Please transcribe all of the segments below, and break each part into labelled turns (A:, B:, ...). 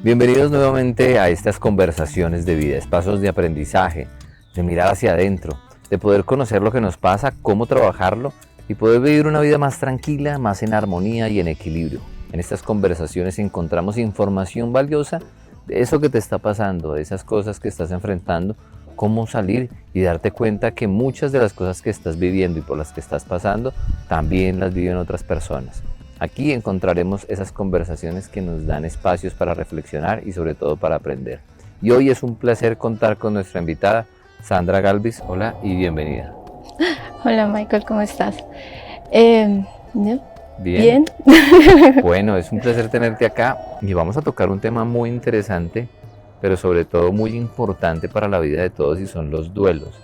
A: Bienvenidos nuevamente a estas conversaciones de vida, espacios de aprendizaje, de mirar hacia adentro, de poder conocer lo que nos pasa, cómo trabajarlo y poder vivir una vida más tranquila, más en armonía y en equilibrio. En estas conversaciones encontramos información valiosa de eso que te está pasando, de esas cosas que estás enfrentando, cómo salir y darte cuenta que muchas de las cosas que estás viviendo y por las que estás pasando también las viven otras personas. Aquí encontraremos esas conversaciones que nos dan espacios para reflexionar y sobre todo para aprender. Y hoy es un placer contar con nuestra invitada, Sandra Galvis. Hola y bienvenida.
B: Hola Michael, ¿cómo estás? ¿No?
A: Bien. Bueno, es un placer tenerte acá y vamos a tocar un tema muy interesante, pero sobre todo muy importante para la vida de todos y son los duelos.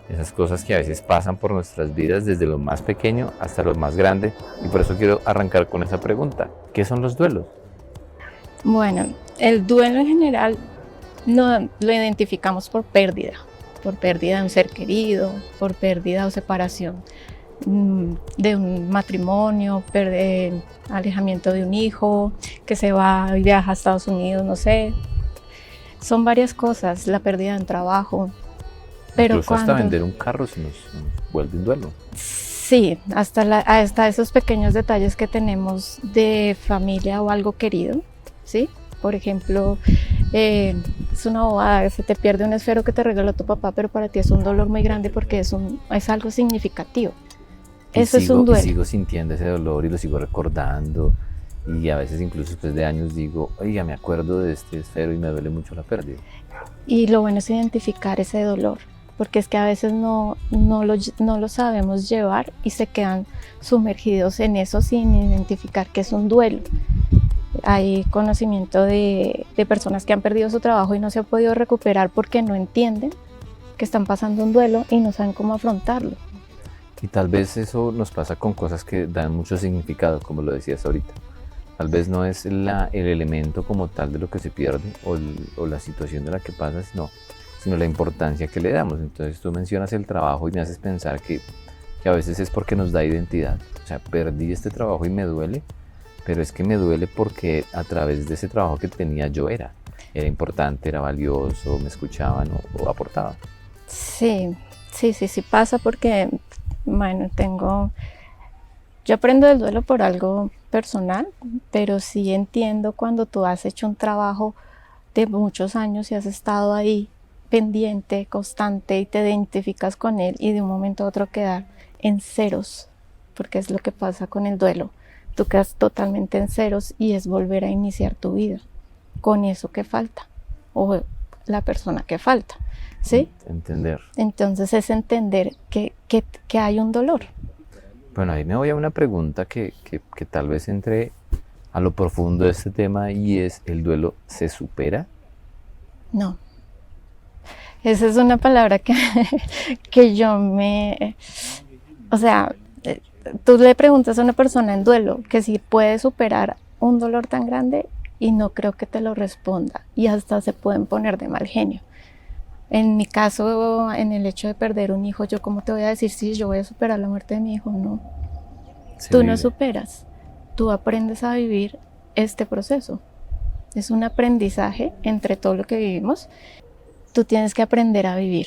A: Esas cosas que a veces pasan por nuestras vidas desde lo más pequeño hasta lo más grande y por eso quiero arrancar con esa pregunta. ¿Qué son los duelos?
B: Bueno, el duelo en general no lo identificamos por pérdida de un ser querido, por pérdida o separación de un matrimonio, alejamiento de un hijo que se va y viaja a Estados Unidos, no sé. Son varias cosas, la pérdida de un trabajo. Pero
A: incluso hasta vender un carro se nos vuelve un duelo.
B: Sí, hasta esos pequeños detalles que tenemos de familia o algo querido, ¿sí? Por ejemplo, es una bobada, se te pierde un esfero que te regaló tu papá, pero para ti es un dolor muy grande porque es algo significativo. Eso es un duelo.
A: Y sigo sintiendo ese dolor y lo sigo recordando. Y a veces incluso después de años digo, oiga, me acuerdo de este esfero y me duele mucho la pérdida.
B: Y lo bueno es identificar ese dolor, porque es que a veces no lo sabemos llevar y se quedan sumergidos en eso sin identificar que es un duelo. Hay conocimiento de personas que han perdido su trabajo y no se han podido recuperar porque no entienden que están pasando un duelo y no saben cómo afrontarlo.
A: Y tal vez eso nos pasa con cosas que dan mucho significado, como lo decías ahorita. Tal vez no es el elemento como tal de lo que se pierde o la situación de la que pasa, sino la importancia que le damos. Entonces tú mencionas el trabajo y me haces pensar que a veces es porque nos da identidad. O sea, perdí este trabajo y me duele, pero es que me duele porque a través de ese trabajo que tenía yo era importante, era valioso, me escuchaban o aportaba.
B: Sí pasa porque, bueno, yo aprendo del duelo por algo personal, pero sí entiendo cuando tú has hecho un trabajo de muchos años y has estado ahí pendiente, constante y te identificas con él y de un momento a otro quedar en ceros, porque es lo que pasa con el duelo. Tú quedas totalmente en ceros y es volver a iniciar tu vida con eso que falta o la persona que falta, ¿sí?
A: Entender.
B: Entonces es entender que hay un dolor.
A: Bueno, ahí me voy a una pregunta que tal vez entre a lo profundo de este tema y es, ¿el duelo se supera?
B: No. Esa es una palabra que o sea, tú le preguntas a una persona en duelo que si puede superar un dolor tan grande y no creo que te lo responda y hasta se pueden poner de mal genio. En mi caso, en el hecho de perder un hijo, yo cómo te voy a decir si yo voy a superar la muerte de mi hijo, no. Tú no superas, tú aprendes a vivir este proceso. Es un aprendizaje entre todo lo que vivimos. Tú tienes que aprender a vivir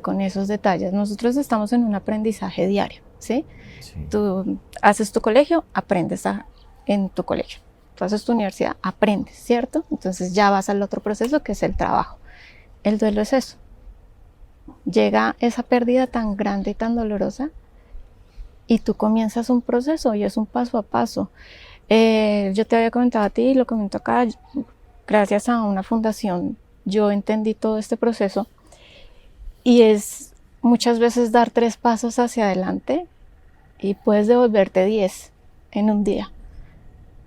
B: con esos detalles. Nosotros estamos en un aprendizaje diario, ¿sí? Sí. Tú haces tu colegio, aprendes en tu colegio. Tú haces tu universidad, aprendes, ¿cierto? Entonces ya vas al otro proceso que es el trabajo. El duelo es eso. Llega esa pérdida tan grande y tan dolorosa y tú comienzas un proceso y es un paso a paso. Yo te había comentado a ti y lo comento acá, gracias a una fundación yo entendí todo este proceso y es muchas veces dar 3 pasos hacia adelante y puedes devolverte 10 en un día,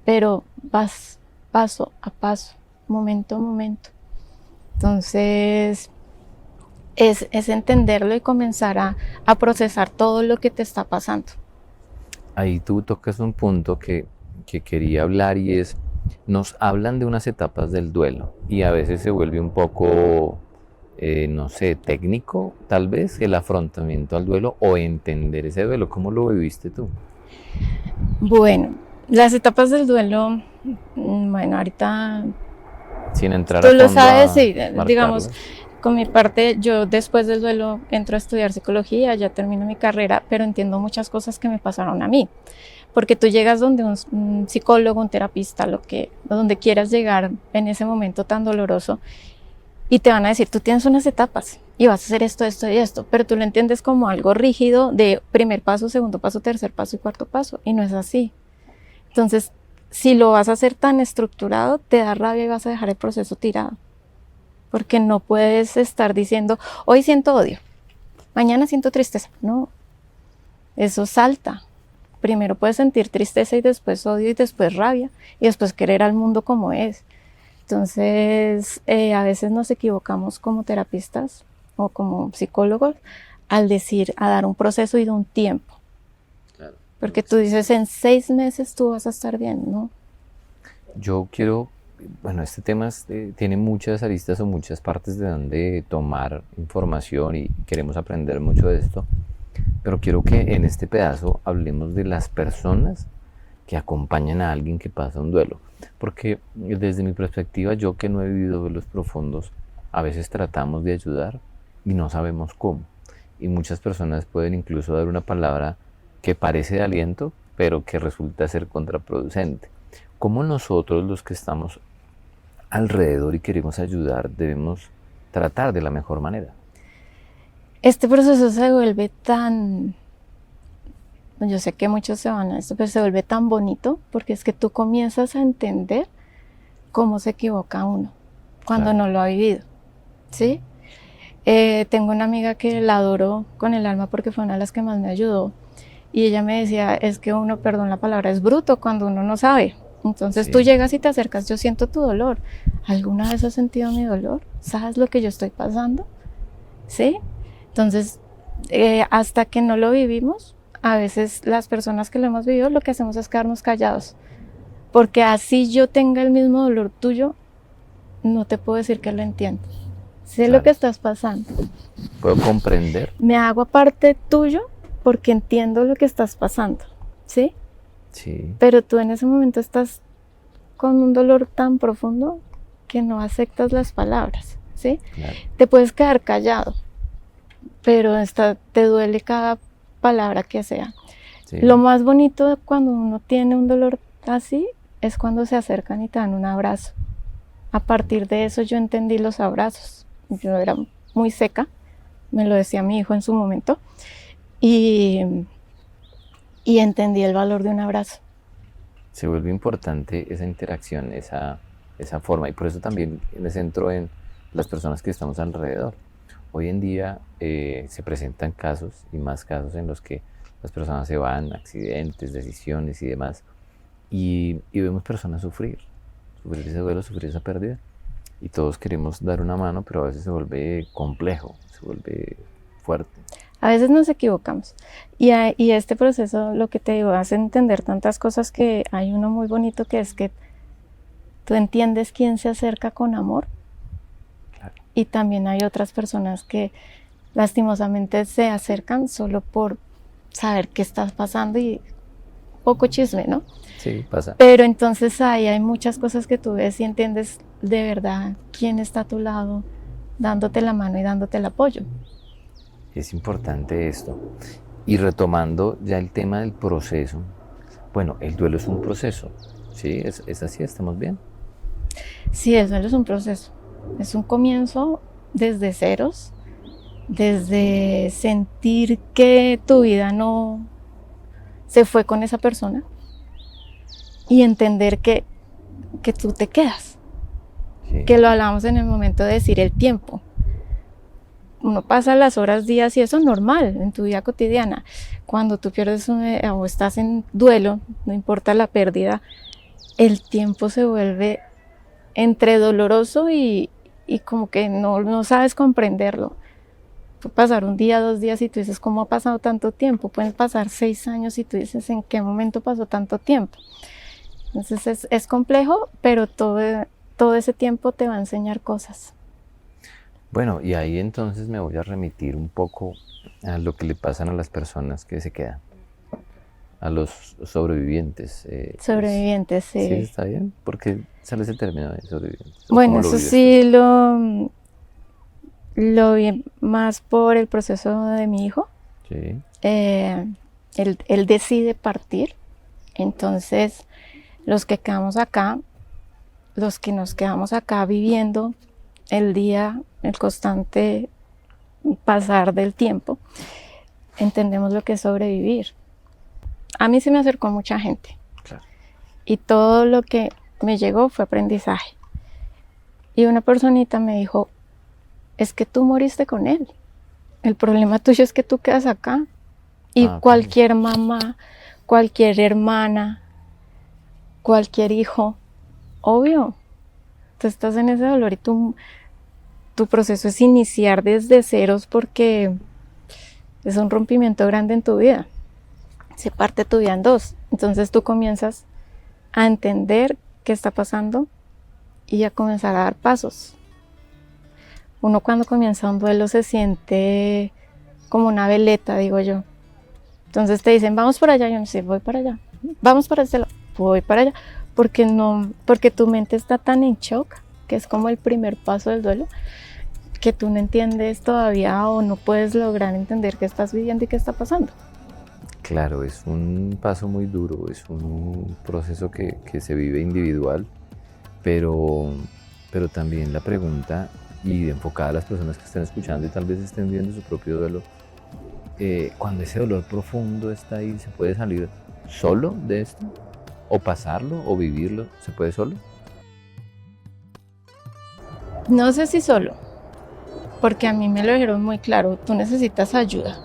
B: pero vas paso a paso, momento a momento. Entonces es entenderlo y comenzar a procesar todo lo que te está pasando.
A: Ahí tú tocas un punto que quería hablar y es, nos hablan de unas etapas del duelo y a veces se vuelve un poco, no sé, técnico tal vez el afrontamiento al duelo o entender ese duelo. ¿Cómo lo viviste tú?
B: Bueno, Las etapas del duelo, bueno, ahorita
A: Sin entrar
B: tú
A: a
B: lo
A: fondo
B: sabes,
A: a
B: sí, digamos,
A: marcarlas.
B: con mi parte, yo después del duelo entro a estudiar psicología, ya termino mi carrera, pero entiendo muchas cosas que me pasaron a mí. Porque tú llegas donde un psicólogo, un terapista, donde quieras llegar en ese momento tan doloroso, y te van a decir, tú tienes unas etapas y vas a hacer esto, esto y esto, pero tú lo entiendes como algo rígido de primer paso, segundo paso, tercer paso y cuarto paso, y no es así. Entonces, si lo vas a hacer tan estructurado, te da rabia y vas a dejar el proceso tirado, porque no puedes estar diciendo, hoy siento odio, mañana siento tristeza. No, eso salta. Primero puedes sentir tristeza y después odio y después rabia y después querer al mundo como es. Entonces, a veces nos equivocamos como terapistas o como psicólogos al decir, a dar un proceso y de un tiempo.
A: Claro.
B: Porque tú dices, en 6 meses tú vas a estar bien, ¿no?
A: Yo quiero, bueno, este tema tiene muchas aristas o muchas partes de donde tomar información y queremos aprender mucho de esto, pero quiero que en este pedazo hablemos de las personas que acompañan a alguien que pasa un duelo, porque desde mi perspectiva, yo que no he vivido duelos profundos, a veces tratamos de ayudar y no sabemos cómo, y muchas personas pueden incluso dar una palabra que parece de aliento, pero que resulta ser contraproducente. ¿Cómo nosotros, los que estamos alrededor y queremos ayudar, debemos tratar de la mejor manera?
B: Este proceso se vuelve tan, yo sé que muchos se van a esto, pero se vuelve tan bonito porque es que tú comienzas a entender cómo se equivoca uno cuando
A: Claro.
B: no lo ha vivido, ¿sí? Tengo una amiga que la adoro con el alma porque fue una de las que más me ayudó y ella me decía, es que uno, perdón la palabra, es bruto cuando uno no sabe. Entonces tú
A: Sí,
B: llegas y te acercas, yo siento tu dolor. ¿Alguna vez has sentido mi dolor? ¿Sabes lo que yo estoy pasando? ¿Sí? Entonces, hasta que no lo vivimos, a veces las personas que lo hemos vivido lo que hacemos es quedarnos callados. Porque así yo tenga el mismo dolor tuyo, no te puedo decir que lo entiendo. Sé lo que
A: claro.
B: estás pasando.
A: Puedo comprender.
B: Me hago aparte tuyo porque entiendo lo que estás pasando, ¿sí?
A: Sí,
B: Pero tú en ese momento estás con un dolor tan profundo que no aceptas las palabras, ¿sí?
A: claro.
B: Te puedes quedar callado, pero te duele cada palabra que sea.
A: Sí,
B: Lo más bonito cuando uno tiene un dolor así es cuando se acercan y te dan un abrazo. A partir de eso yo entendí los abrazos. Yo era muy seca, me lo decía mi hijo en su momento, y, y entendí el valor de un abrazo.
A: se vuelve importante esa interacción, esa forma, y por eso también me centro en las personas que estamos alrededor. Hoy en día se presentan casos y más casos en los que las personas se van, accidentes, decisiones y demás, y vemos personas sufrir ese duelo, sufrir esa pérdida, y todos queremos dar una mano, pero a veces se vuelve complejo, se vuelve fuerte.
B: A veces nos equivocamos y este proceso, lo que te digo, hace entender tantas cosas, que hay uno muy bonito que es que tú entiendes quién se acerca con amor,
A: Claro.
B: y también hay otras personas que lastimosamente se acercan solo por saber qué está pasando y poco chisme, ¿no?
A: Sí, pasa.
B: Pero entonces ahí hay muchas cosas que tú ves y entiendes de verdad quién está a tu lado, dándote la mano y dándote el apoyo.
A: Es importante esto. Y retomando ya el tema del proceso, bueno, el duelo es un proceso, ¿sí? Es así, ¿estamos bien?
B: Sí, eso es un proceso, es un comienzo desde ceros, desde sentir que tu vida no se fue con esa persona y entender que tú te quedas,
A: Sí,
B: que lo hablamos en el momento de decir el tiempo. Uno pasa las horas, días y eso es normal en tu vida cotidiana. Cuando tú pierdes o estás en duelo, no importa la pérdida, el tiempo se vuelve entre doloroso y como que no sabes comprenderlo. Puede pasar un día, 2 días y tú dices, ¿cómo ha pasado tanto tiempo? Pueden pasar 6 años y tú dices, ¿en qué momento pasó tanto tiempo? Entonces es complejo, pero todo ese tiempo te va a enseñar cosas.
A: bueno, y ahí entonces me voy a remitir un poco a lo que le pasan a las personas que se quedan. a los sobrevivientes.
B: Sobrevivientes,
A: Sí,
B: sí.
A: está bien, porque sale ese término de sobrevivientes. ¿O
B: Bueno,
A: cómo lo
B: eso
A: vives
B: sí lo vi más por el proceso de mi hijo.
A: tú? Sí,
B: Él decide partir, entonces los que quedamos acá, los que nos quedamos acá viviendo el día, el constante pasar del tiempo, entendemos lo que es sobrevivir. A mí se me acercó mucha gente
A: claro.
B: y todo lo que me llegó fue aprendizaje. Y una personita me dijo, es que tú moriste con él. El problema tuyo es que tú quedas acá. Y
A: Ok.
B: cualquier mamá, cualquier hermana, cualquier hijo, obvio, tú estás en ese dolor y tu proceso es iniciar desde ceros porque es un rompimiento grande en tu vida. Se parte tu vida en dos. Entonces tú comienzas a entender qué está pasando y a comenzar a dar pasos. Uno cuando comienza un duelo se siente como una veleta, digo yo. Entonces te dicen, vamos por allá, yo no sé, voy para allá. Vamos para este lado, voy para allá. Porque tu mente está tan en shock, que es como el primer paso del duelo, que tú no entiendes todavía o no puedes lograr entender qué estás viviendo y qué está pasando.
A: Claro, es un paso muy duro, es un proceso que se vive individual, pero también la pregunta, y enfocada a las personas que estén escuchando y tal vez estén viendo su propio duelo, cuando ese dolor profundo está ahí, ¿se puede salir solo de esto? ¿O pasarlo o vivirlo? ¿Se puede solo?
B: No sé si solo, porque a mí me lo dijeron muy claro, tú necesitas ayuda.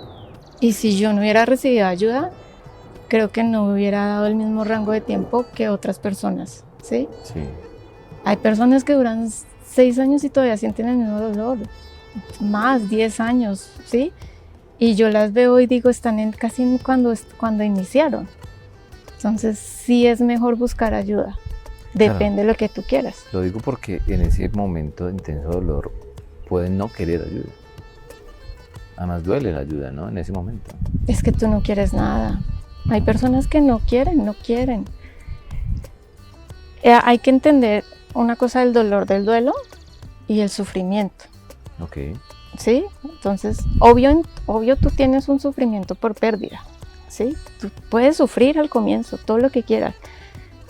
B: Y si yo no hubiera recibido ayuda, creo que no hubiera dado el mismo rango de tiempo que otras personas, ¿sí?
A: Sí.
B: Hay personas que duran 6 años y todavía sienten el mismo dolor, más 10 años, ¿sí? Y yo las veo y digo, están casi cuando iniciaron. Entonces sí es mejor buscar ayuda, depende de lo que tú quieras.
A: Lo digo porque en ese momento de intenso dolor pueden no querer ayuda. Además duele la ayuda, ¿no? En ese momento.
B: Es que tú no quieres nada. Hay personas que no quieren. Hay que entender una cosa del dolor del duelo y el sufrimiento.
A: Ok.
B: ¿Sí? Entonces, obvio tú tienes un sufrimiento por pérdida, ¿sí? Tú puedes sufrir al comienzo, todo lo que quieras,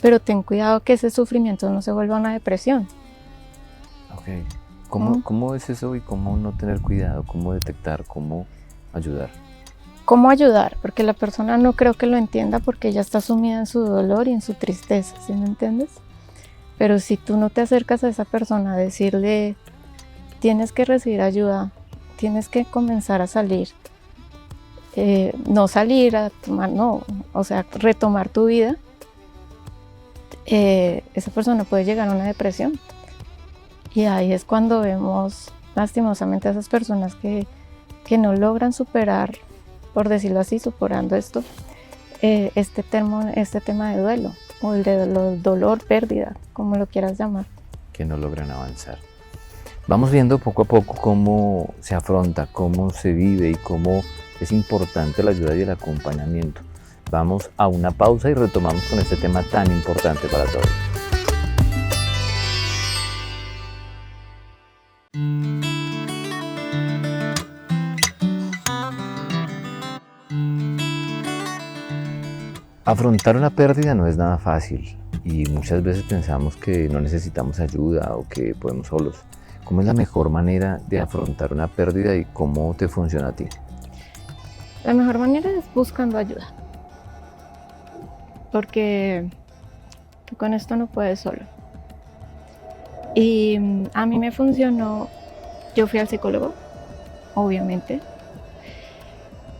B: pero ten cuidado que ese sufrimiento no se vuelva una depresión.
A: Ok. ¿Cómo es eso y cómo no tener cuidado? ¿Cómo detectar? ¿Cómo ayudar?
B: ¿Cómo ayudar? Porque la persona no creo que lo entienda porque ella está sumida en su dolor y en su tristeza, ¿sí me entiendes? Pero si tú no te acercas a esa persona a decirle, tienes que recibir ayuda, tienes que comenzar a salir, no salir a tomar, no, o sea, retomar tu vida, esa persona puede llegar a una depresión. Y ahí es cuando vemos lastimosamente a esas personas que no logran superar, por decirlo así, superando esto, este tema de duelo, o el de dolor, pérdida, como lo quieras llamar.
A: Que no logran avanzar. Vamos viendo poco a poco cómo se afronta, cómo se vive y cómo es importante la ayuda y el acompañamiento. Vamos a una pausa y retomamos con este tema tan importante para todos. Afrontar una pérdida no es nada fácil y muchas veces pensamos que no necesitamos ayuda o que podemos solos. ¿Cómo es la mejor manera de afrontar una pérdida y cómo te funciona a ti?
B: La mejor manera es buscando ayuda, porque tú con esto no puedes solo. Y a mí me funcionó, yo fui al psicólogo, obviamente,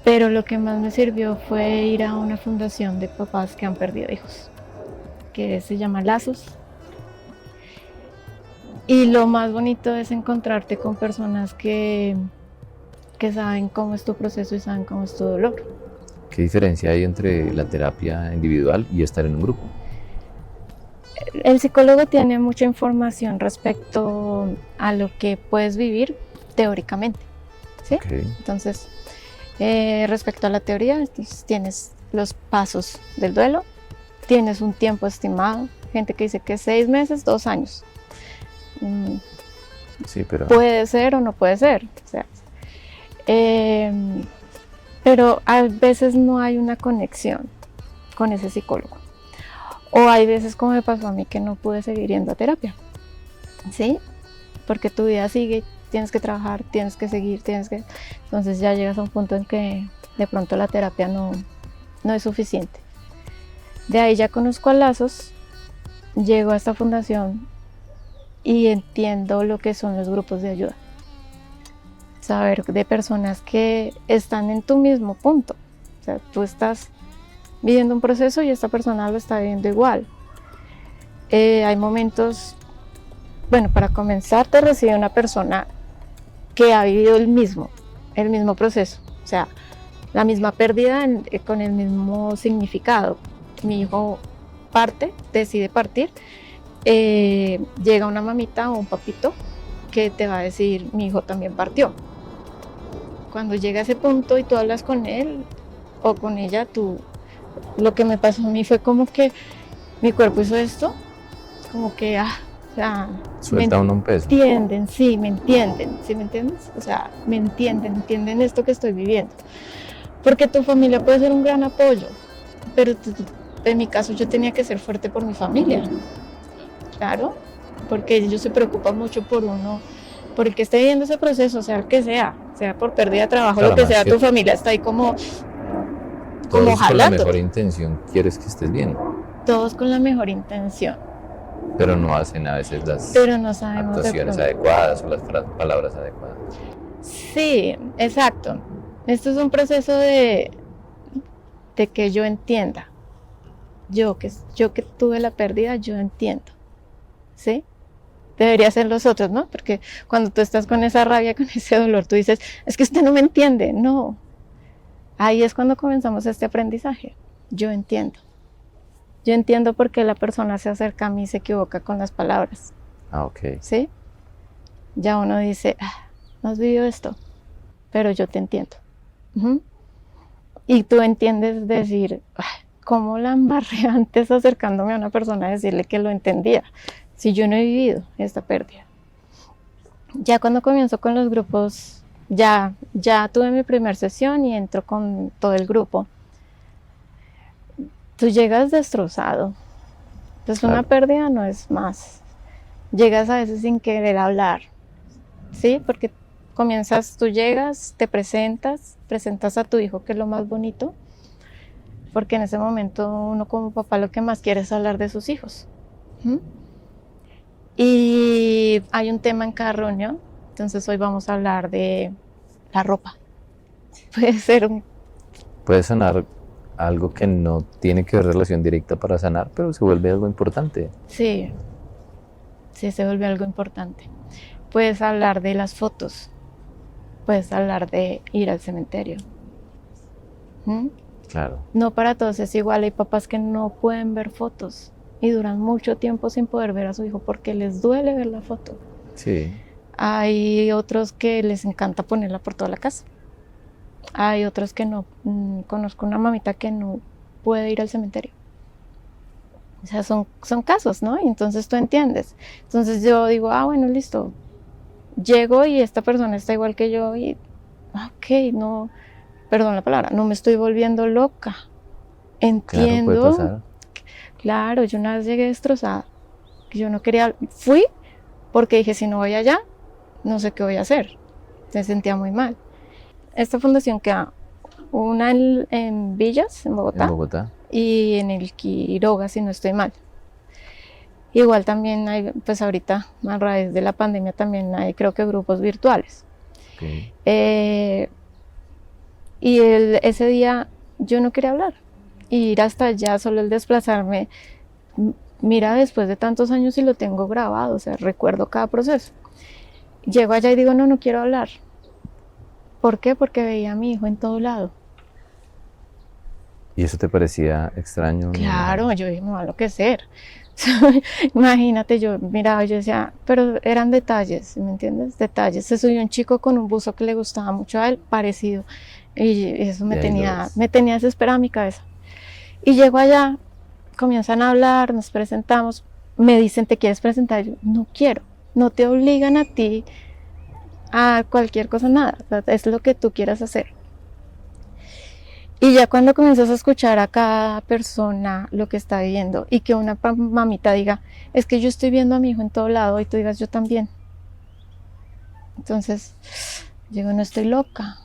B: pero lo que más me sirvió fue ir a una fundación de papás que han perdido hijos, que se llama Lazos. Y lo más bonito es encontrarte con personas que saben cómo es tu proceso y saben cómo es tu dolor.
A: ¿Qué diferencia hay entre la terapia individual y estar en un grupo?
B: El psicólogo tiene mucha información respecto a lo que puedes vivir teóricamente, ¿sí?
A: Okay.
B: Entonces, Respecto a la teoría, entonces tienes los pasos del duelo, tienes un tiempo estimado, gente que dice que 6 meses, 2 años.
A: Sí, pero...
B: Puede ser o no puede ser. O sea, pero a veces no hay una conexión con ese psicólogo. O hay veces, como me pasó a mí, que no pude seguir yendo a terapia. ¿Sí? Porque tu vida sigue, tienes que trabajar, tienes que seguir, entonces ya llegas a un punto en que de pronto la terapia no es suficiente. De ahí ya conozco a Lazos, llego a esta fundación y entiendo lo que son los grupos de ayuda. Saber de personas que están en tu mismo punto. O sea, tú estás viviendo un proceso y esta persona lo está viviendo igual. Hay momentos, bueno, para comenzar te recibe una persona que ha vivido el mismo proceso. O sea, la misma pérdida con el mismo significado. Mi hijo decide partir, llega una mamita o un papito que te va a decir, mi hijo también partió. Cuando llega a ese punto y tú hablas con él o con ella, lo que me pasó a mí fue como que mi cuerpo hizo esto, como que, o sea,
A: Suelta uno un peso.
B: ¿sí me entienden? ¿Sí me entiendes? O sea, entienden esto que estoy viviendo. Porque tu familia puede ser un gran apoyo, pero en mi caso yo tenía que ser fuerte por mi familia, claro, porque ellos se preocupan mucho por uno, por el que esté viviendo ese proceso, sea el que sea por pérdida de trabajo, claro, lo que sea, tu familia está ahí como
A: todos
B: jalando.
A: Con la mejor intención quieres que estés bien.
B: Todos con la mejor intención.
A: Pero no hacen a veces las actuaciones adecuadas o las palabras adecuadas.
B: Sí, exacto. Esto es un proceso de que yo entienda. Yo que tuve la pérdida, yo entiendo. ¿Sí? Debería ser los otros, ¿no? Porque cuando tú estás con esa rabia, con ese dolor, tú dices, es que usted no me entiende. No. Ahí es cuando comenzamos este aprendizaje. Yo entiendo. Yo entiendo por qué la persona se acerca a mí y se equivoca con las palabras.
A: Ok.
B: ¿Sí? Ya uno dice, no has vivido esto, pero yo te entiendo. Y tú entiendes decir, ¿cómo la embarré antes acercándome a una persona a decirle que lo entendía? Si yo no he vivido esta pérdida. Ya cuando comienzo con los grupos, ya tuve mi primera sesión y entro con todo el grupo. Tú llegas destrozado. Entonces claro, una pérdida no es más. Llegas a veces sin querer hablar, ¿sí? Porque tú llegas, te presentas a tu hijo, que es lo más bonito, porque en ese momento uno como papá lo que más quiere es hablar de sus hijos. Y hay un tema en cada reunión, entonces hoy vamos a hablar de la ropa.
A: Puede sonar algo que no tiene que ver relación directa para sanar, pero se vuelve algo importante.
B: Sí, se vuelve algo importante. Puedes hablar de las fotos, puedes hablar de ir al cementerio.
A: Claro.
B: No para todos es igual, hay papás que no pueden ver fotos y duran mucho tiempo sin poder ver a su hijo porque les duele ver la foto.
A: Sí. Hay
B: otros que les encanta ponerla por toda la casa. Hay otros que no. Conozco una mamita que no puede ir al cementerio. O sea, son casos, ¿no? Y entonces tú entiendes. Entonces yo digo, bueno, listo. Llego y esta persona está igual que yo y, ok, no, perdón la palabra, no me estoy volviendo loca. Entiendo.
A: Claro, puede pasar.
B: Claro, yo una vez llegué destrozada. Yo no quería, fui porque dije, si no voy allá, no sé qué voy a hacer. Me sentía muy mal. Esta fundación queda una en Villas, en Bogotá, y en el Quiroga, si no estoy mal. Igual también hay, pues ahorita, a raíz de la pandemia, también hay, creo que grupos virtuales.
A: Okay.
B: Y ese día yo no quería hablar. Y ir hasta allá, solo el desplazarme, mira, después de tantos años y lo tengo grabado, o sea, recuerdo cada proceso. Llego allá y digo, no quiero hablar. ¿Por qué? Porque veía a mi hijo en todo lado.
A: ¿Y eso te parecía extraño?
B: Claro, yo dije, me va a enloquecer. Imagínate, yo miraba y yo decía, pero eran detalles, ¿me entiendes? Detalles. Se subió un chico con un buzo que le gustaba mucho a él, parecido Y eso
A: Y ahí lo ves.
B: me tenía desesperada mi cabeza. Y llego allá, comienzan a hablar, nos presentamos, me dicen, ¿te quieres presentar? Yo, no quiero, no te obligan a ti a cualquier cosa, nada, o sea, es lo que tú quieras hacer. Y ya cuando comienzas a escuchar a cada persona lo que está viviendo y que una mamita diga, es que yo estoy viendo a mi hijo en todo lado y tú digas, yo también. Entonces, digo, no estoy loca,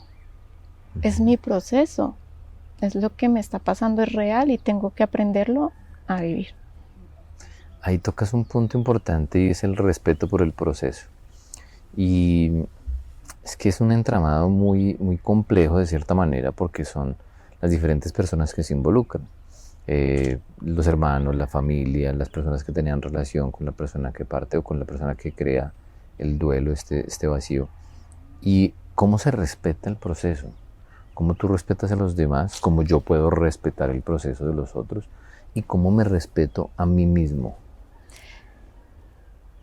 B: es mi proceso, es lo que me está pasando, es real y tengo que aprenderlo a vivir.
A: Ahí tocas un punto importante y es el respeto por el proceso. Y es que es un entramado muy, muy complejo de cierta manera porque son las diferentes personas que se involucran. Los hermanos, la familia, las personas que tenían relación con la persona que parte o con la persona que crea el duelo, este vacío. Y cómo se respeta el proceso, cómo tú respetas a los demás, cómo yo puedo respetar el proceso de los otros y cómo me respeto a mí mismo.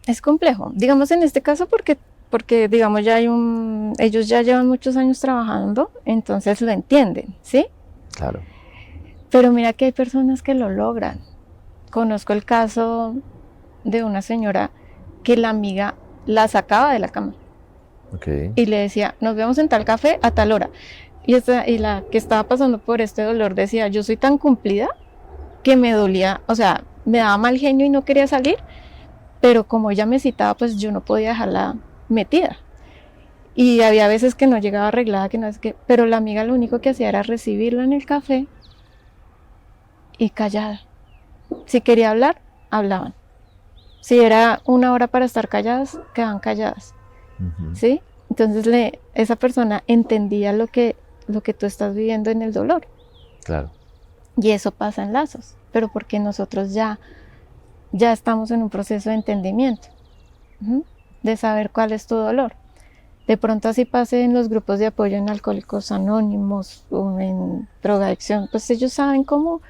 B: Es complejo, digamos en este caso porque digamos ya ellos ya llevan muchos años trabajando, entonces lo entienden, ¿sí?
A: Claro.
B: Pero mira que hay personas que lo logran. Conozco el caso de una señora que la amiga la sacaba de la cama.
A: Okay.
B: Y le decía, nos vemos en tal café a tal hora. Y la que estaba pasando por este dolor decía, yo soy tan cumplida que me dolía, o sea, me daba mal genio y no quería salir, pero como ella me citaba, pues yo no podía dejarla metida. Y había veces que no llegaba arreglada, que no es que, pero la amiga lo único que hacía era recibirla en el café y callada. Si quería hablar, hablaban. Si era una hora para estar calladas, quedaban calladas. ¿Sí? Entonces esa persona entendía lo que tú estás viviendo en el dolor.
A: Claro.
B: Y eso pasa en lazos, pero porque nosotros ya estamos en un proceso de entendimiento, de saber cuál es tu dolor. De pronto así pase en los grupos de apoyo en Alcohólicos Anónimos o en drogadicción, pues ellos saben cómo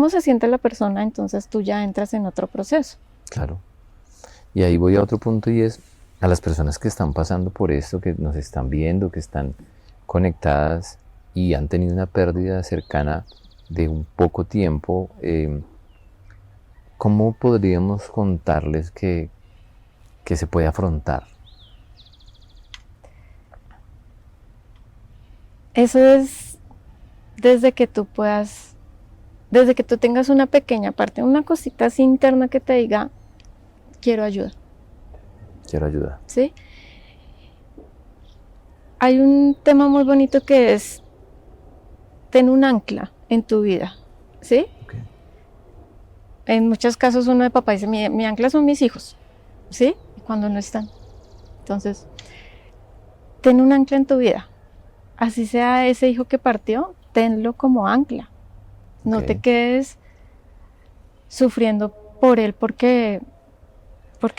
B: se siente la persona, entonces tú ya entras en otro proceso.
A: Claro. Y ahí voy a otro punto y es a las personas que están pasando por esto, que nos están viendo, que están conectadas y han tenido una pérdida cercana de un poco tiempo, ¿cómo podríamos contarles que se puede afrontar?
B: Eso es desde que tú tengas una pequeña parte, una cosita así interna que te diga, quiero ayuda.
A: Quiero ayuda.
B: ¿Sí? Hay un tema muy bonito que es, ten un ancla en tu vida, ¿sí?
A: Okay.
B: En muchos casos uno de papá dice, mi ancla son mis hijos, ¿sí? Y cuando no están. Entonces, ten un ancla en tu vida. Así sea ese hijo que partió, tenlo como ancla. No te quedes sufriendo por él porque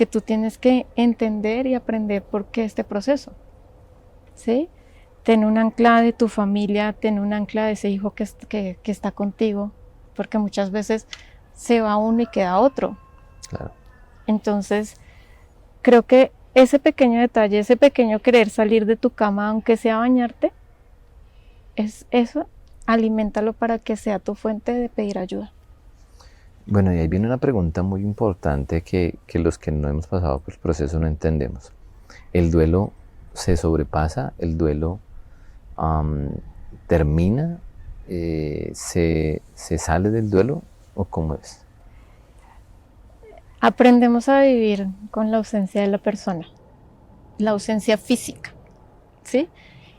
B: tú tienes que entender y aprender por qué este proceso, ¿sí? Ten un ancla de tu familia, ten un ancla de ese hijo que está contigo, porque muchas veces se va uno y queda otro.
A: Claro.
B: Entonces, creo que ese pequeño detalle, ese pequeño querer salir de tu cama, aunque sea bañarte, eso, aliméntalo para que sea tu fuente de pedir ayuda.
A: Bueno, y ahí viene una pregunta muy importante que los que no hemos pasado por el proceso no entendemos. ¿El duelo se sobrepasa? ¿El duelo termina? ¿Se sale del duelo? ¿O cómo es?
B: Aprendemos a vivir con la ausencia de la persona, la ausencia física, ¿sí?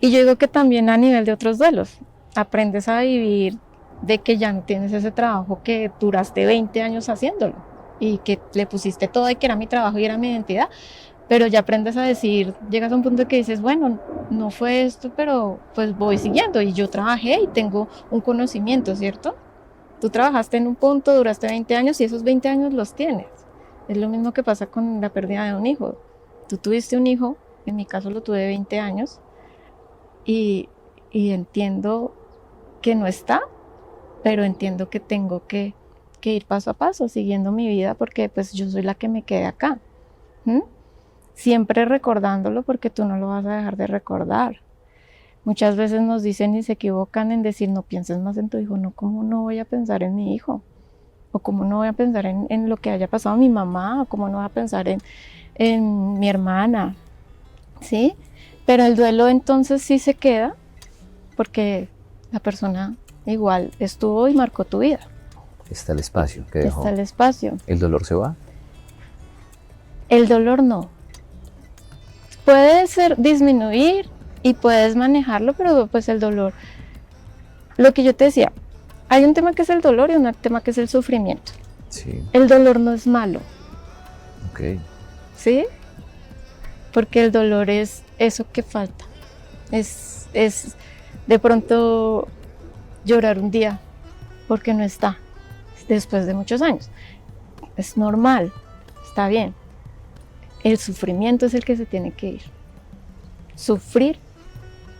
B: Y yo digo que también a nivel de otros duelos, aprendes a vivir de que ya no tienes ese trabajo que duraste 20 años haciéndolo y que le pusiste todo y que era mi trabajo y era mi identidad, pero ya aprendes a decir, llegas a un punto que dices, bueno, no fue esto, pero pues voy siguiendo y yo trabajé y tengo un conocimiento, ¿cierto? Tú trabajaste en un punto, duraste 20 años y esos 20 años los tienes. Es lo mismo que pasa con la pérdida de un hijo. Tú tuviste un hijo, en mi caso lo tuve 20 años, y entiendo que no está, pero entiendo que tengo que ir paso a paso, siguiendo mi vida, porque pues yo soy la que me quedé acá. Siempre recordándolo porque tú no lo vas a dejar de recordar. Muchas veces nos dicen y se equivocan en decir, no pienses más en tu hijo. No, ¿cómo no voy a pensar en mi hijo? O cómo no voy a pensar en lo que haya pasado a mi mamá, o cómo no voy a pensar en mi hermana, ¿sí? Pero el duelo entonces sí se queda, porque la persona igual estuvo y marcó tu vida.
A: Está el espacio que dejó.
B: Está el espacio.
A: ¿El dolor se va?
B: El dolor no. Puede ser disminuir y puedes manejarlo, pero pues el dolor, lo que yo te decía, hay un tema que es el dolor y un tema que es el sufrimiento.
A: Sí.
B: El dolor no es malo.
A: Ok.
B: ¿Sí? Porque el dolor es eso que falta. Es de pronto llorar un día porque no está, después de muchos años. Es normal, está bien. El sufrimiento es el que se tiene que ir. Sufrir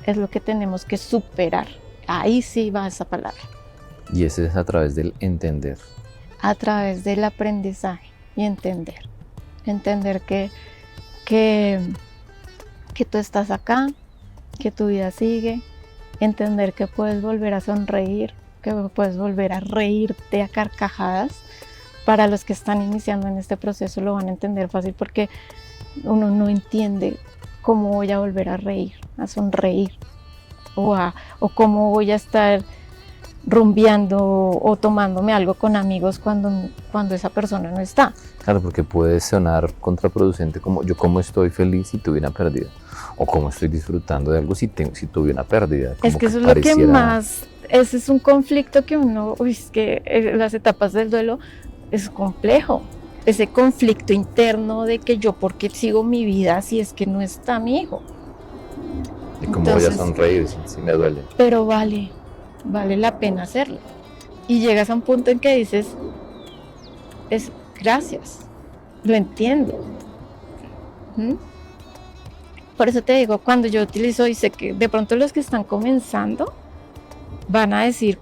B: es lo que tenemos que superar. Ahí sí va esa palabra.
A: Y ese es a través del entender.
B: A través del aprendizaje y entender. Entender que tú estás acá, que tu vida sigue. Entender que puedes volver a sonreír, que puedes volver a reírte a carcajadas. Para los que están iniciando en este proceso lo van a entender fácil, porque uno no entiende cómo voy a volver a reír, a sonreír, o cómo voy a estar rumbeando o tomándome algo con amigos cuando esa persona no está.
A: Claro, porque puede sonar contraproducente como yo cómo estoy feliz si tuve una pérdida, o cómo estoy disfrutando de algo si tuve una pérdida.
B: Es que eso es lo que más, ese es un conflicto que es que las etapas del duelo es complejo. Ese conflicto interno de que yo por qué sigo mi vida si es que no está mi hijo.
A: ¿Y cómo voy a sonreír si me duele?
B: Pero vale la pena hacerlo. Y llegas a un punto en que dices, gracias, lo entiendo. ¿Mm? Por eso te digo, cuando yo utilizo, y sé que de pronto los que están comenzando van a decir,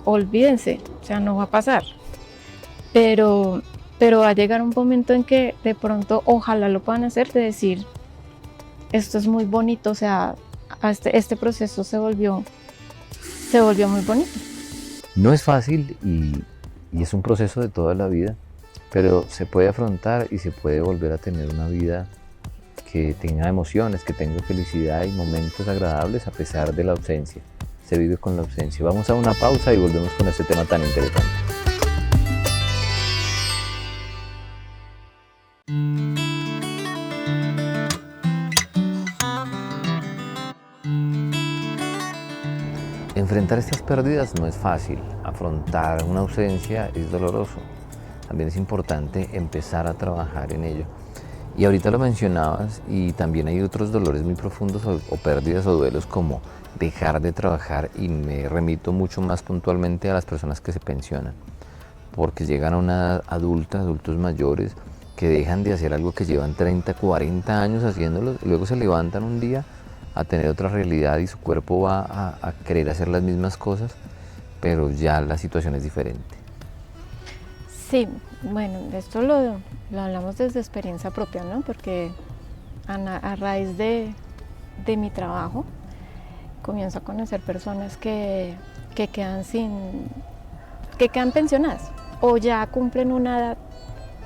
B: olvídense, o sea, no va a pasar. Pero va a llegar un momento en que de pronto ojalá lo puedan hacer, de decir, esto es muy bonito, o sea, este proceso se volvió muy bonito.
A: No es fácil y es un proceso de toda la vida, pero se puede afrontar y se puede volver a tener una vida que tenga emociones, que tenga felicidad y momentos agradables a pesar de la ausencia. Se vive con la ausencia. Vamos a una pausa y volvemos con este tema tan interesante. Enfrentar estas pérdidas no es fácil, afrontar una ausencia es doloroso. También es importante empezar a trabajar en ello. Y ahorita lo mencionabas y también hay otros dolores muy profundos o pérdidas o duelos como dejar de trabajar, y me remito mucho más puntualmente a las personas que se pensionan, porque llegan a una edad adulta, adultos mayores, que dejan de hacer algo que llevan 30, 40 años haciéndolo, y luego se levantan un día a tener otra realidad y su cuerpo va a querer hacer las mismas cosas, pero ya la situación es diferente.
B: Sí, bueno, esto lo hablamos desde experiencia propia, ¿no? Porque a raíz de mi trabajo comienzo a conocer personas que quedan pensionadas o ya cumplen una edad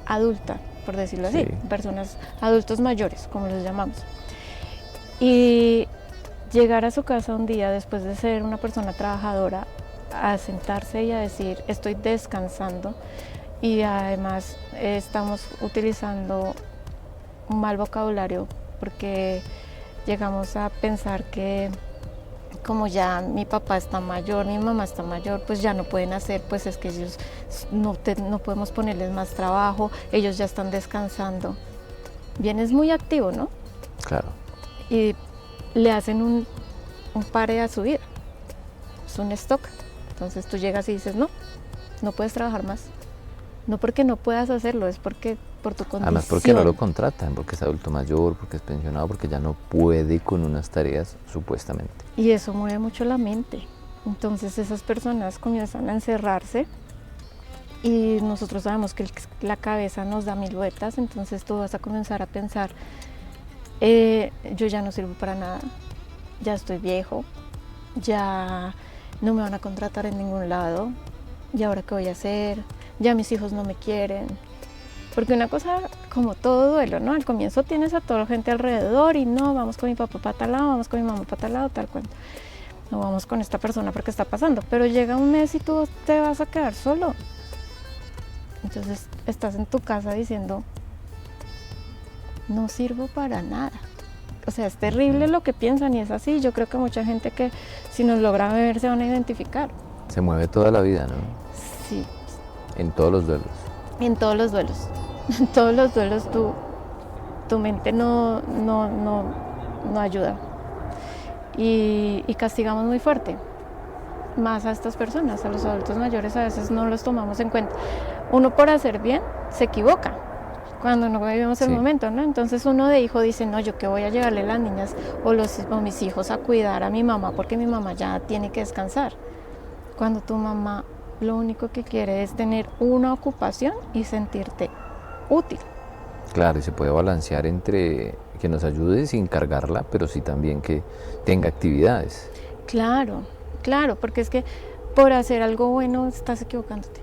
B: adulta, por decirlo así, personas, adultos mayores, como los llamamos. Y llegar a su casa un día después de ser una persona trabajadora, a sentarse y a decir, estoy descansando, y además estamos utilizando un mal vocabulario porque llegamos a pensar que como ya mi papá está mayor, mi mamá está mayor, pues ya no pueden hacer, pues es que ellos no podemos ponerles más trabajo, ellos ya están descansando. Bien, es muy activo, ¿no?
A: Claro.
B: Y le hacen un pare a su vida, es un stock. Entonces tú llegas y dices, no puedes trabajar más. No porque no puedas hacerlo, es porque por tu condición.
A: Además porque no lo contratan, porque es adulto mayor, porque es pensionado, porque ya no puede con unas tareas supuestamente.
B: Y eso mueve mucho la mente. Entonces esas personas comienzan a encerrarse y nosotros sabemos que la cabeza nos da mil vueltas, entonces tú vas a comenzar a pensar, yo ya no sirvo para nada, ya estoy viejo, ya no me van a contratar en ningún lado, ¿y ahora qué voy a hacer? Ya mis hijos no me quieren. Porque una cosa, como todo duelo, ¿no? Al comienzo tienes a toda la gente alrededor y no, vamos con mi papá para tal lado, vamos con mi mamá para tal lado, tal cual. No vamos con esta persona porque está pasando. Pero llega un mes y tú te vas a quedar solo. Entonces estás en tu casa diciendo, no sirvo para nada. O sea, es terrible lo que piensan y es así. Yo creo que mucha gente que si nos logra ver se van a identificar.
A: Se mueve toda la vida, ¿no?
B: Sí.
A: En todos los duelos.
B: En todos los duelos. En todos los duelos tu mente no ayuda. Y castigamos muy fuerte. Más a estas personas, a los adultos mayores a veces no los tomamos en cuenta. Uno por hacer bien se equivoca cuando no vivimos el momento, ¿no? Entonces uno de hijo dice, no, yo que voy a llevarle a las niñas o mis hijos a cuidar a mi mamá porque mi mamá ya tiene que descansar. Cuando tu mamá lo único que quiere es tener una ocupación y sentirte útil.
A: Claro, y se puede balancear entre que nos ayude sin cargarla, pero sí también que tenga actividades.
B: Claro, claro, porque es que por hacer algo bueno estás equivocándote.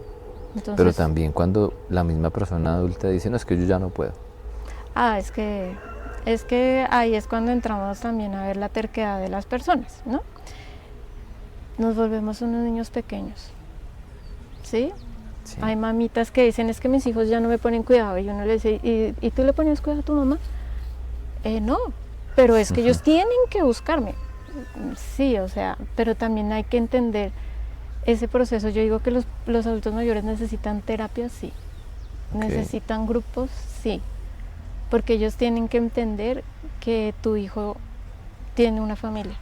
B: Entonces,
A: pero también cuando la misma persona adulta dice, no, es que yo ya no puedo.
B: Es que ahí es cuando entramos también a ver la terquedad de las personas, ¿no? Nos volvemos unos niños pequeños, ¿sí? Sí. Hay mamitas que dicen, es que mis hijos ya no me ponen cuidado, y uno le dice, ¿y tú le ponías cuidado a tu mamá? No, pero es que ellos tienen que buscarme. Sí, o sea, pero también hay que entender ese proceso. Yo digo que los adultos mayores necesitan terapia, sí. Okay. Necesitan grupos, sí. Porque ellos tienen que entender que tu hijo tiene una familia.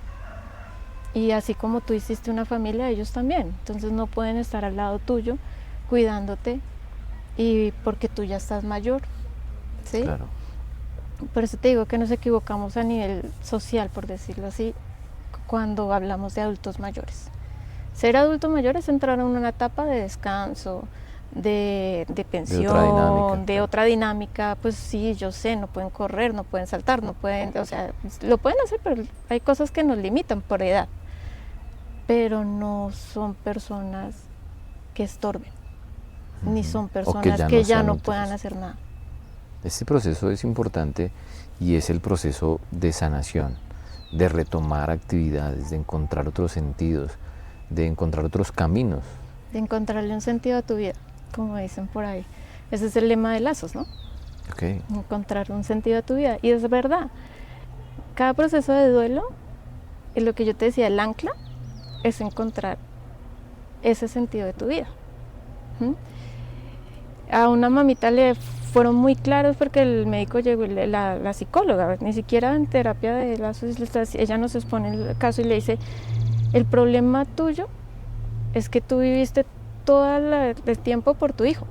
B: Y así como tú hiciste una familia, ellos también. Entonces no pueden estar al lado tuyo, cuidándote, y porque tú ya estás mayor, ¿sí?
A: Claro.
B: Por eso te digo que nos equivocamos a nivel social, por decirlo así, cuando hablamos de adultos mayores. Ser adulto mayor es entrar en una etapa de descanso, de pensión, de otra dinámica. Pues sí, yo sé, no pueden correr, no pueden saltar, no pueden, o sea, lo pueden hacer, pero hay cosas que nos limitan por edad. Pero no son personas que estorben, ni son personas que ya no puedan hacer nada.
A: Este proceso es importante y es el proceso de sanación, de retomar actividades, de encontrar otros sentidos, de encontrar otros caminos.
B: De encontrarle un sentido a tu vida, como dicen por ahí. Ese es el lema de Lazos, ¿no?
A: Okay.
B: Encontrar un sentido a tu vida. Y es verdad, cada proceso de duelo, es lo que yo te decía, el ancla, es encontrar ese sentido de tu vida. A una mamita le fueron muy claros porque el médico llegó, la psicóloga, ni siquiera en terapia de Lazos, ella nos expone el caso y le dice, el problema tuyo es que tú viviste todo el tiempo por tu hijo.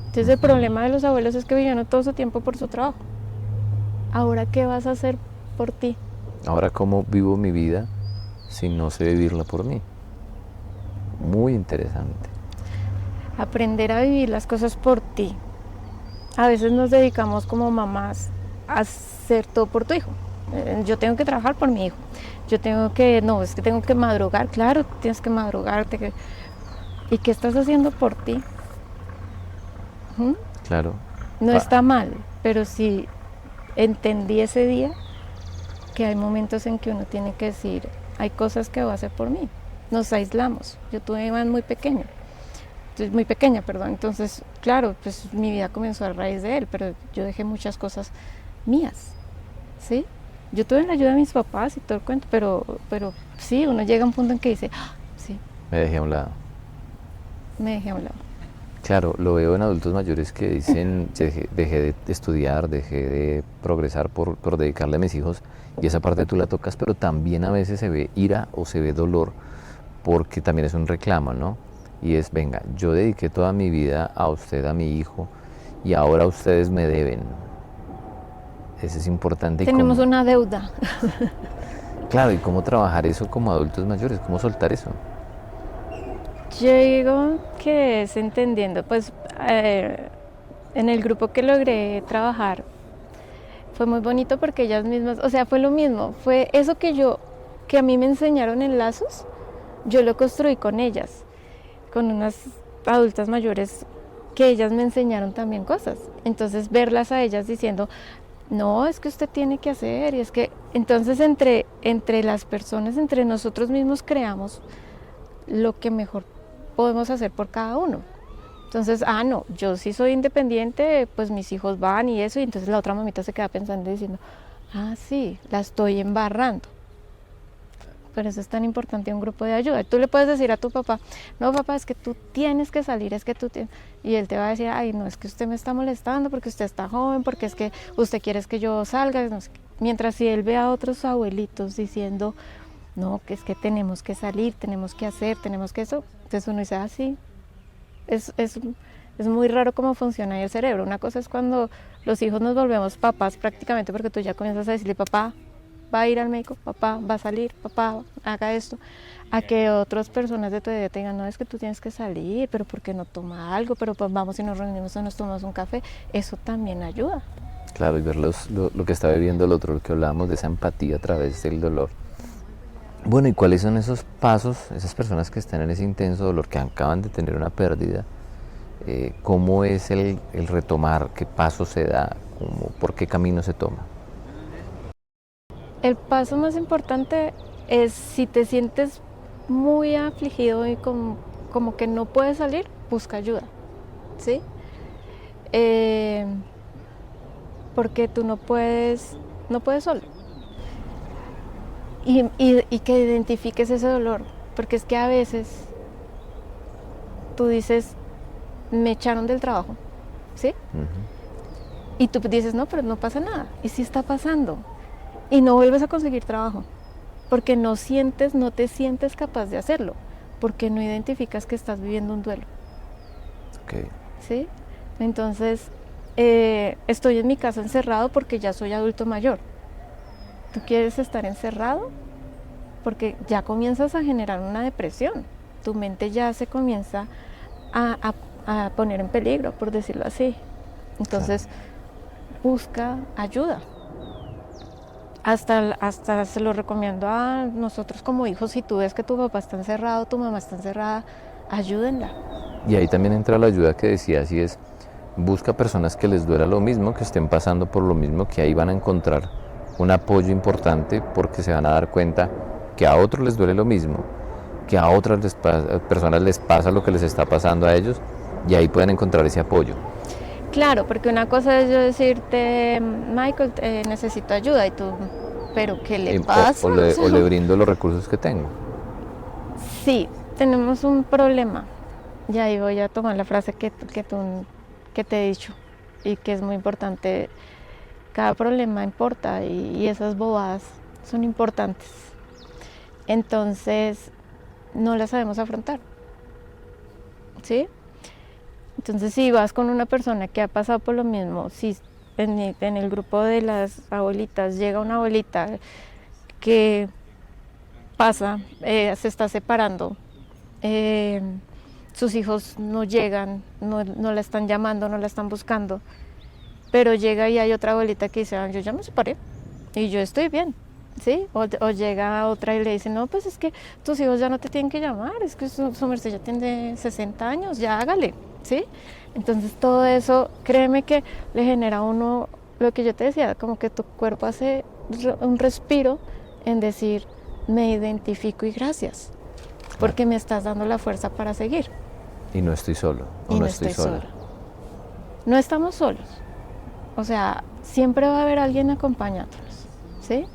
B: Entonces el problema de los abuelos es que vivieron todo su tiempo por su trabajo. Ahora, ¿qué vas a hacer por ti?
A: Ahora, ¿cómo vivo mi vida si no sé vivirla por mí? Muy interesante.
B: Aprender a vivir las cosas por ti. A veces nos dedicamos como mamás a hacer todo por tu hijo. Yo tengo que trabajar por mi hijo. Yo tengo que, no, es que tengo que madrugar. Claro, tienes que madrugar. ¿Y qué estás haciendo por ti?
A: Claro.
B: No está mal, pero sí entendí ese día que hay momentos en que uno tiene que decir, hay cosas que voy a hacer por mí. Nos aislamos. Yo tuve a Iván muy pequeña, entonces, claro, pues mi vida comenzó a raíz de él, pero yo dejé muchas cosas mías, ¿sí? Yo tuve la ayuda de mis papás y todo el cuento, pero sí, uno llega a un punto en que dice, sí.
A: Me dejé a un lado. Claro, lo veo en adultos mayores que dicen, dejé de estudiar, dejé de progresar por dedicarle a mis hijos, y esa parte tú la tocas, pero también a veces se ve ira o se ve dolor, porque también es un reclamo, ¿no? Y es, venga, yo dediqué toda mi vida a usted, a mi hijo, y ahora ustedes me deben. Eso es importante.
B: Tenemos una deuda.
A: Claro, ¿y cómo trabajar eso como adultos mayores? ¿Cómo soltar eso?
B: Yo digo que es entendiendo, pues en el grupo que logré trabajar fue muy bonito porque ellas mismas, o sea, fue lo mismo, fue eso que yo que a mí me enseñaron en Lazos, yo lo construí con ellas, con unas adultas mayores que ellas me enseñaron también cosas. Entonces verlas a ellas diciendo, no, es que usted tiene que hacer, y es que entonces entre las personas, entre nosotros mismos creamos lo que mejor podemos hacer por cada uno. Entonces, no, yo sí soy independiente, pues mis hijos van y eso, y entonces la otra mamita se queda pensando y diciendo, sí, la estoy embarrando. Por eso es tan importante un grupo de ayuda. Tú le puedes decir a tu papá, no papá, es que tú tienes que salir, es que tú tienes... Y él te va a decir, ay, no, es que usted me está molestando porque usted está joven, porque es que usted quiere que yo salga. No sé. Mientras si él ve a otros abuelitos diciendo, no, que es que tenemos que salir, tenemos que hacer, tenemos que eso, entonces uno dice, sí. Es muy raro cómo funciona ahí el cerebro. Una cosa es cuando los hijos nos volvemos papás prácticamente porque tú ya comienzas a decirle, papá, va a ir al médico, papá, va a salir, papá, haga esto. A que otras personas de tu edad te digan, no, es que tú tienes que salir, pero ¿por qué no toma algo? Pero pues vamos y nos reunimos o nos tomamos un café. Eso también ayuda.
A: Claro, y ver lo que está viviendo el otro, lo que hablábamos de esa empatía a través del dolor. Bueno, ¿y cuáles son esos pasos, esas personas que están en ese intenso dolor, que acaban de tener una pérdida? ¿Cómo es el retomar? ¿Qué paso se da? ¿Por qué camino se toma?
B: El paso más importante es si te sientes muy afligido y como que no puedes salir, busca ayuda, ¿sí? Porque tú no puedes solo. Y que identifiques ese dolor, porque es que a veces tú dices, me echaron del trabajo, ¿sí? Y tú dices, no, pero no pasa nada, y sí está pasando, y no vuelves a conseguir trabajo, porque no te sientes capaz de hacerlo, porque no identificas que estás viviendo un duelo.
A: Okay.
B: ¿Sí? Entonces, estoy en mi casa encerrado porque ya soy adulto mayor. ¿Tú quieres estar encerrado? Porque ya comienzas a generar una depresión. Tu mente ya se comienza a poner en peligro, por decirlo así. Entonces, busca ayuda. Hasta se lo recomiendo a nosotros como hijos. Si tú ves que tu papá está encerrado, tu mamá está encerrada, ayúdenla.
A: Y ahí también entra la ayuda que decías, y es, busca personas que les duela lo mismo, que estén pasando por lo mismo, que ahí van a encontrar un apoyo importante, porque se van a dar cuenta que a otros les duele lo mismo, que a otras personas les pasa lo que les está pasando a ellos, y ahí pueden encontrar ese apoyo.
B: Claro, porque una cosa es yo decirte, Michael, necesito ayuda, y tú, ¿pero qué le pasa?
A: O le brindo los recursos que tengo.
B: Sí, tenemos un problema. Y ahí voy a tomar la frase que te he dicho, y que es muy importante. Cada problema importa, y esas bobadas son importantes. Entonces, no las sabemos afrontar. ¿Sí? Entonces, si vas con una persona que ha pasado por lo mismo, si en el grupo de las abuelitas llega una abuelita que pasa, se está separando, sus hijos no llegan, no la están llamando, no la están buscando, pero llega y hay otra abuelita que dice, yo ya me separé y yo estoy bien, ¿sí? O llega otra y le dice, no, pues es que tus hijos ya no te tienen que llamar, es que su merced ya tiene 60 años, ya hágale, ¿sí? Entonces todo eso, créeme que le genera a uno lo que yo te decía, como que tu cuerpo hace un respiro en decir, me identifico y gracias, porque me estás dando la fuerza para seguir.
A: Y no estoy solo,
B: no estoy sola. No estamos solos. O sea, siempre va a haber alguien acompañándonos, ¿sí?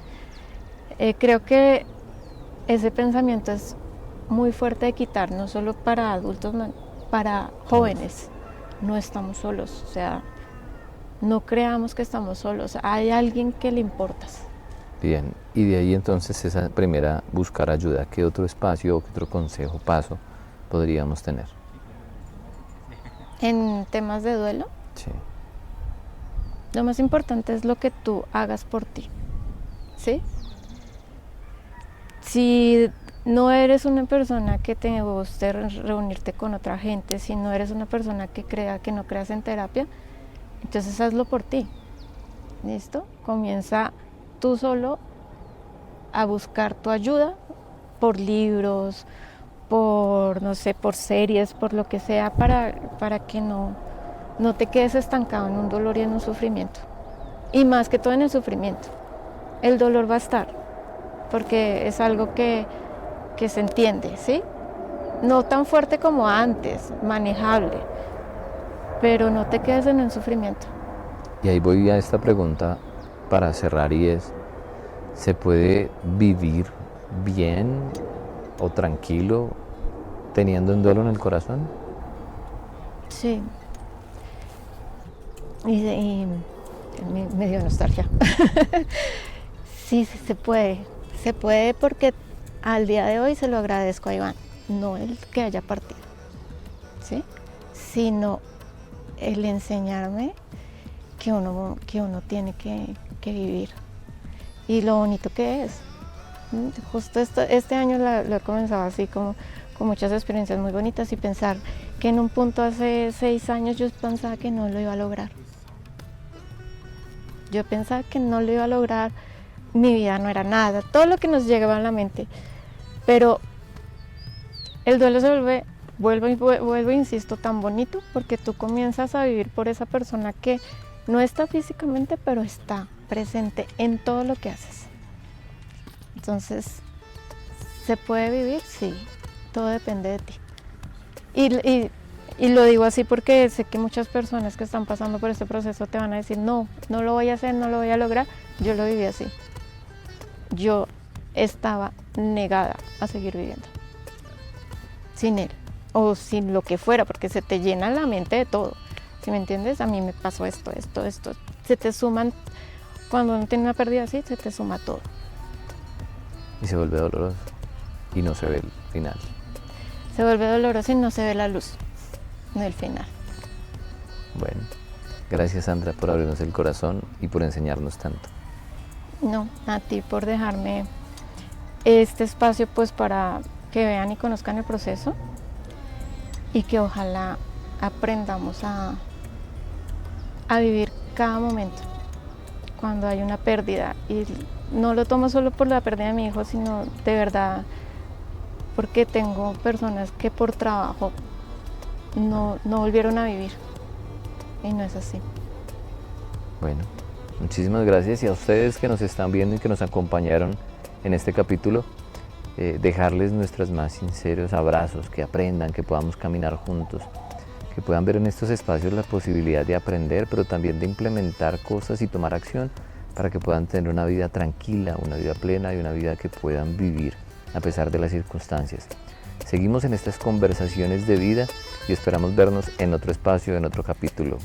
B: Creo que ese pensamiento es muy fuerte de quitar, no solo para adultos, para jóvenes. No estamos solos, o sea, no creamos que estamos solos, hay alguien que le importas.
A: Bien, y de ahí entonces esa primera, buscar ayuda, ¿qué otro espacio o qué otro consejo, paso podríamos tener?
B: En temas de duelo,
A: Sí.
B: lo más importante es lo que tú hagas por ti, ¿sí? Si no eres una persona que te guste reunirte con otra gente, si no eres una persona que no creas en terapia, entonces hazlo por ti, ¿listo? Comienza tú solo a buscar tu ayuda por libros, por, no sé, por series, por lo que sea, para que no te quedes estancado en un dolor y en un sufrimiento. Y más que todo en el sufrimiento. El dolor va a estar, porque es algo que se entiende, ¿sí? No tan fuerte como antes, manejable, pero no te quedes en el sufrimiento.
A: Y ahí voy a esta pregunta para cerrar y es, ¿se puede vivir bien o tranquilo teniendo un duelo en el corazón?
B: Sí. Y me dio nostalgia. Sí, sí, se puede. Se puede porque al día de hoy se lo agradezco a Iván. No el que haya partido, ¿sí? Sino el enseñarme que uno tiene que vivir. Y lo bonito que es. Justo este año lo he comenzado así como con muchas experiencias muy bonitas y pensar que en un punto hace 6 años yo pensaba que no lo iba a lograr. Yo pensaba que no lo iba a lograr, mi vida no era nada, todo lo que nos llegaba a la mente. Pero el duelo se vuelvo, insisto, tan bonito porque tú comienzas a vivir por esa persona que no está físicamente, pero está presente en todo lo que haces. Entonces, ¿se puede vivir? Sí, todo depende de ti. Y lo digo así porque sé que muchas personas que están pasando por este proceso te van a decir, no lo voy a hacer, no lo voy a lograr. Yo lo viví así. Yo estaba negada a seguir viviendo sin él o sin lo que fuera, porque se te llena la mente de todo. ¿Sí me entiendes? A mí me pasó esto. Se te suman, cuando uno tiene una pérdida así, se te suma todo.
A: Y se vuelve doloroso y no se ve el final.
B: Se vuelve doloroso y no se ve la luz, no el final.
A: Bueno, gracias Sandra por abrirnos el corazón y por enseñarnos tanto.
B: No, a ti por dejarme este espacio pues para que vean y conozcan el proceso y que ojalá aprendamos a vivir cada momento cuando hay una pérdida. Y no lo tomo solo por la pérdida de mi hijo, sino de verdad porque tengo personas que por trabajo no volvieron a vivir y no es así.
A: Bueno, muchísimas gracias y a ustedes que nos están viendo y que nos acompañaron en este capítulo, dejarles nuestros más sinceros abrazos, que aprendan, que podamos caminar juntos, que puedan ver en estos espacios la posibilidad de aprender, pero también de implementar cosas y tomar acción para que puedan tener una vida tranquila, una vida plena y una vida que puedan vivir a pesar de las circunstancias. Seguimos en estas conversaciones de vida y esperamos vernos en otro espacio, en otro capítulo.